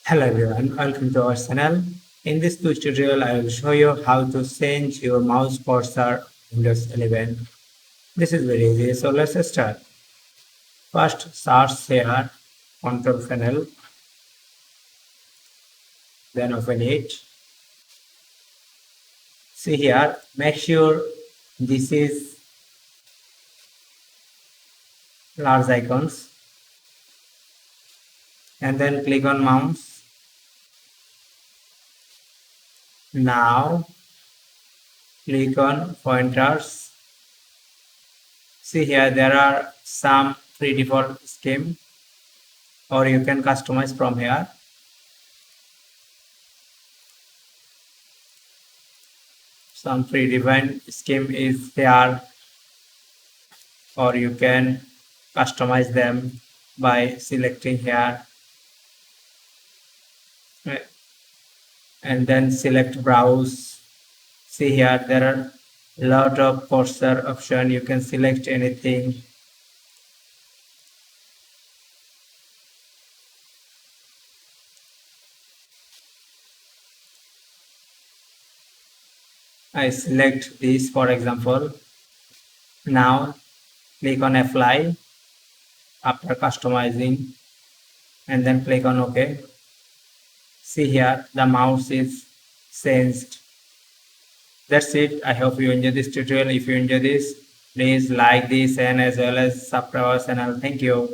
Hello everyone, welcome to our channel. In this tutorial, I will show you how to change your mouse cursor Windows 11. This is very easy, so let's start. First, search here, control panel, then open it. See here, make sure this is large icons, and then click on mouse. Now click on pointers. See here there are some free default scheme, or you can customize from here. Some predefined scheme is there, or you can customize them by selecting here and then select browse. See here there are a lot of cursor option. You can select anything. I select this for example. Now click on apply after customizing and then click on OK. See here the mouse is changed. That's it. I hope you enjoy this tutorial. If you enjoy this, please like this and as well as subscribe our channel. Thank you.